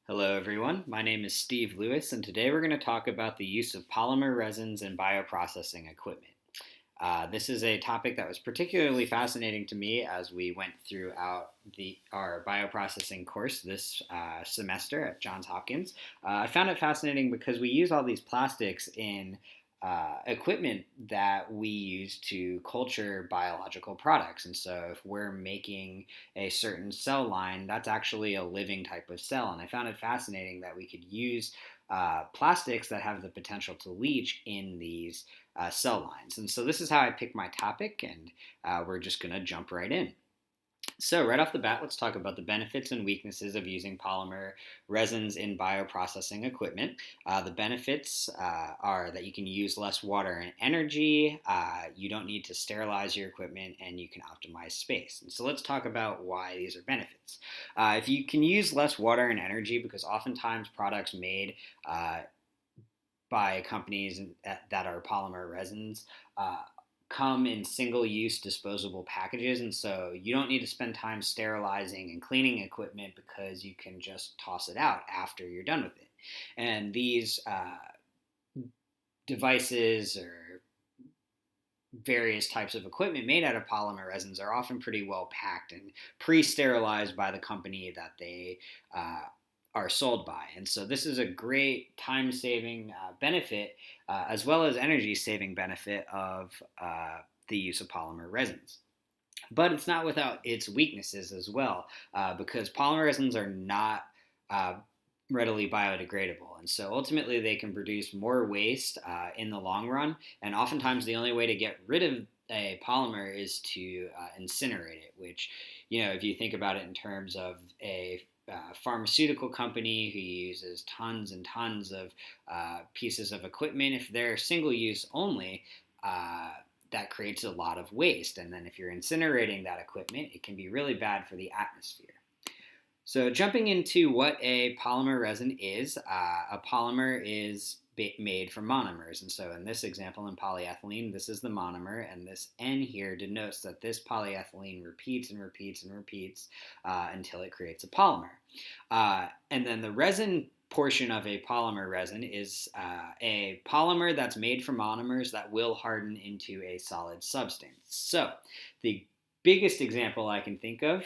Hello, everyone. My name is Steve Lewis, and today we're going to talk about the use of polymer resins in bioprocessing equipment. This is a topic that was particularly fascinating to me as we went throughout our bioprocessing course this semester at Johns Hopkins. I found it fascinating because we use all these plastics in equipment that we use to culture biological products. And so, if we're making a certain cell line, that's actually a living type of cell. And I found it fascinating that we could use plastics that have the potential to leach in these cell lines. And so, this is how I picked my topic, and we're just going to jump right in. So, right off the bat, let's talk about the benefits and weaknesses of using polymer resins in bioprocessing equipment. The benefits are that you can use less water and energy, you don't need to sterilize your equipment, and you can optimize space. And so, let's talk about why these are benefits. If you can use less water and energy, because oftentimes products made by companies that are polymer resins come in single-use disposable packages, and so you don't need to spend time sterilizing and cleaning equipment because you can just toss it out after you're done with it. And these devices or various types of equipment made out of polymer resins are often pretty well packed and pre-sterilized by the company that they are sold by. And so this is a great time-saving benefit as well as energy-saving benefit of the use of polymer resins. But it's not without its weaknesses as well, because polymer resins are not readily biodegradable. And so ultimately they can produce more waste in the long run. And oftentimes the only way to get rid of a polymer is to incinerate it, which, if you think about it in terms of a pharmaceutical company who uses tons and tons of pieces of equipment, if they're single use only, that creates a lot of waste. And then if you're incinerating that equipment, it can be really bad for the atmosphere. So, jumping into what a polymer resin is, a polymer is made from monomers. And so, in this example, in polyethylene, this is the monomer, and this N here denotes that this polyethylene repeats and repeats and repeats until it creates a polymer. And then the resin portion of a polymer resin is a polymer that's made from monomers that will harden into a solid substance. So, the biggest example I can think of,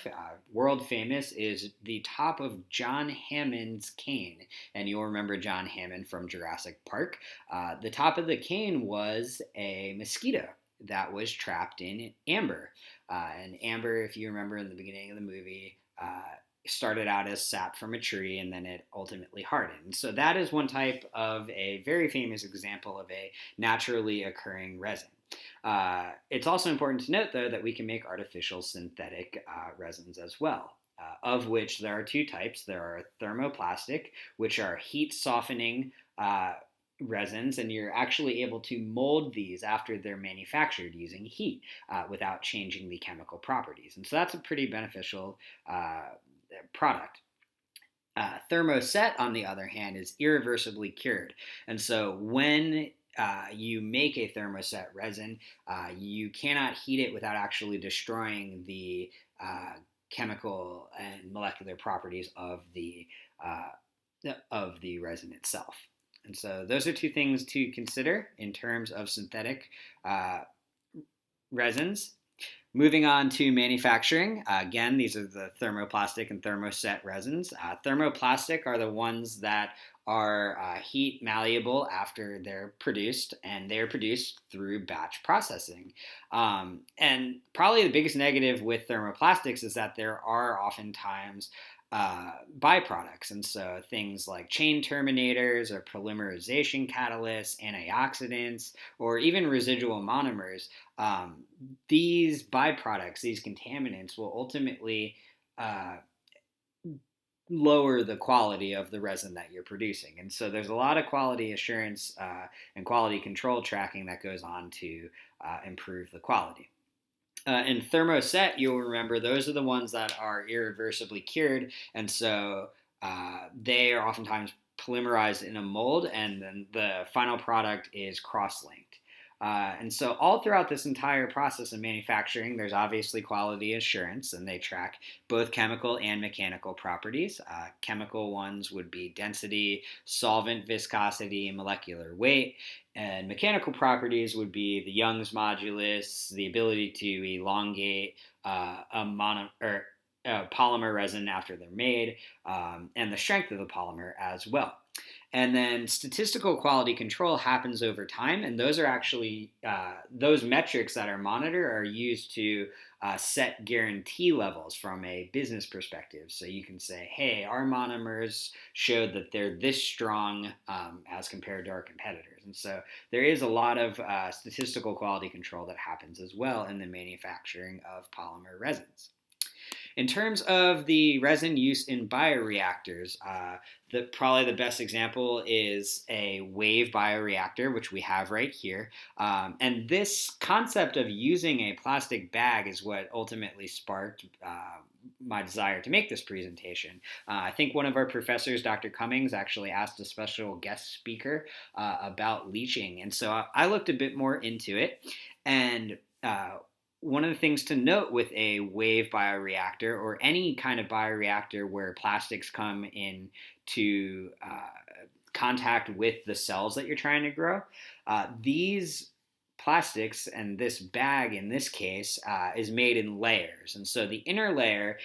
world famous, is the top of John Hammond's cane. And you'll remember John Hammond from Jurassic Park. The top of the cane was a mosquito that was trapped in amber. And amber, if you remember in the beginning of the movie, started out as sap from a tree and then it ultimately hardened. So that is one type of a very famous example of a naturally occurring resin. It's also important to note, though, that we can make artificial synthetic resins as well, of which there are two types. There are thermoplastic, which are heat softening resins, and you're actually able to mold these after they're manufactured using heat without changing the chemical properties. And so that's a pretty beneficial product. Thermoset, on the other hand, is irreversibly cured. And so when you make a thermoset resin, you cannot heat it without actually destroying the chemical and molecular properties of the resin itself. And so those are two things to consider in terms of synthetic resins. Moving on to manufacturing, again, these are the thermoplastic and thermoset resins. Thermoplastic are the ones that are heat malleable after they're produced, and they're produced through batch processing. And probably the biggest negative with thermoplastics is that there are oftentimes byproducts. And so things like chain terminators or polymerization catalysts, antioxidants, or even residual monomers, these byproducts, these contaminants, will ultimately lower the quality of the resin that you're producing. And so there's a lot of quality assurance and quality control tracking that goes on to improve the quality. In thermoset, you'll remember those are the ones that are irreversibly cured, and so they are oftentimes polymerized in a mold, and then the final product is cross-linked. And so all throughout this entire process of manufacturing, there's obviously quality assurance, and they track both chemical and mechanical properties. Chemical ones would be density, solvent viscosity, molecular weight, and mechanical properties would be the Young's modulus, the ability to elongate a polymer resin after they're made, and the strength of the polymer as well. And then statistical quality control happens over time, and those are actually those metrics that are monitored are used to set guarantee levels from a business perspective. So you can say, hey, our monomers showed that they're this strong as compared to our competitors. And so there is a lot of statistical quality control that happens as well in the manufacturing of polymer resins. In terms of the resin use in bioreactors, probably the best example is a wave bioreactor, which we have right here. And this concept of using a plastic bag is what ultimately sparked my desire to make this presentation. I think one of our professors, Dr. Cummings, actually asked a special guest speaker about leaching. And so I looked a bit more into it. And one of the things to note with a wave bioreactor or any kind of bioreactor where plastics come into contact with the cells that you're trying to grow, these plastics and this bag in this case is made in layers. And so the inner layer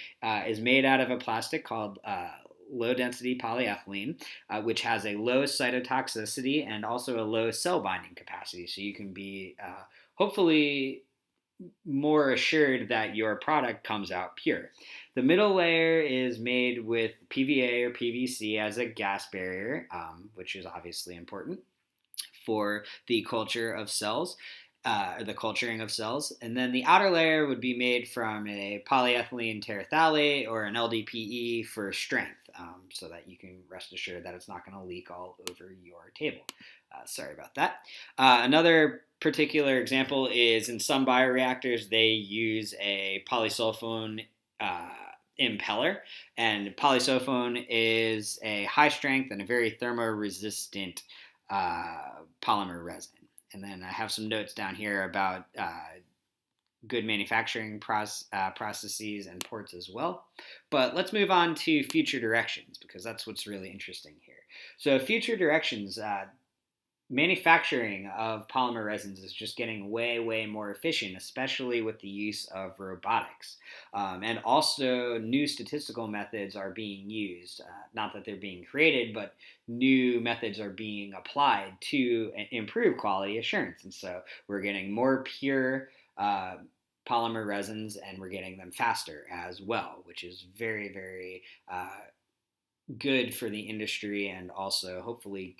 is made out of a plastic called low density polyethylene, which has a low cytotoxicity and also a low cell binding capacity. So you can be hopefully more assured that your product comes out pure. The middle layer is made with PVA or PVC as a gas barrier, which is obviously important for the culture of cells, the culturing of cells. And then the outer layer would be made from a polyethylene terephthalate or an LDPE for strength, so that you can rest assured that it's not going to leak all over your table. Sorry about that. Another particular example is in some bioreactors, they use a polysulfone impeller, and polysulfone is a high strength and a very thermoresistant polymer resin. And then I have some notes down here about good manufacturing processes and ports as well. But let's move on to future directions, because that's what's really interesting here. So future directions, manufacturing of polymer resins is just getting way, way more efficient, especially with the use of robotics. And also new statistical methods are being used. Not that they're being created, but new methods are being applied to improve quality assurance. And so we're getting more pure polymer resins, and we're getting them faster as well, which is very, very good for the industry, and also hopefully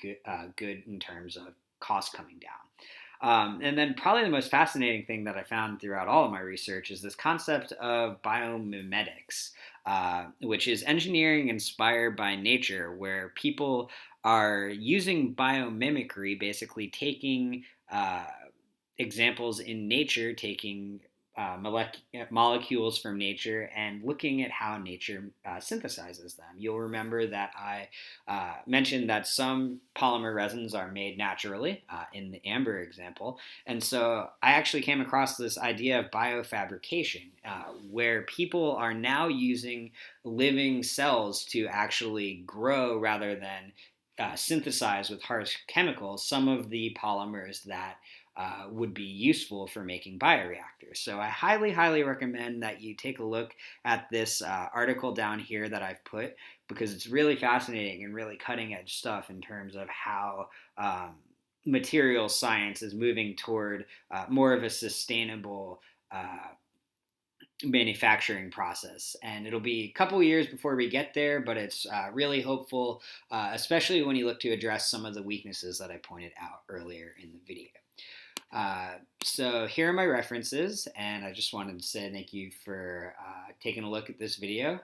good in terms of cost coming down. And then probably the most fascinating thing that I found throughout all of my research is this concept of biomimetics, which is engineering inspired by nature, where people are using biomimicry, basically taking examples in nature, taking molecules from nature and looking at how nature synthesizes them. You'll remember that I mentioned that some polymer resins are made naturally in the amber example. And so I actually came across this idea of biofabrication, where people are now using living cells to actually grow rather than synthesize with harsh chemicals some of the polymers that would be useful for making bioreactors. So I highly, highly recommend that you take a look at this article down here that I've put, because it's really fascinating and really cutting edge stuff in terms of how material science is moving toward more of a sustainable manufacturing process. And it'll be a couple years before we get there, but it's really hopeful, especially when you look to address some of the weaknesses that I pointed out earlier in the video. So here are my references, and I just wanted to say thank you for taking a look at this video.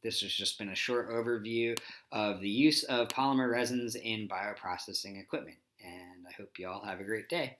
This has just been a short overview of the use of polymer resins in bioprocessing equipment, and I hope you all have a great day.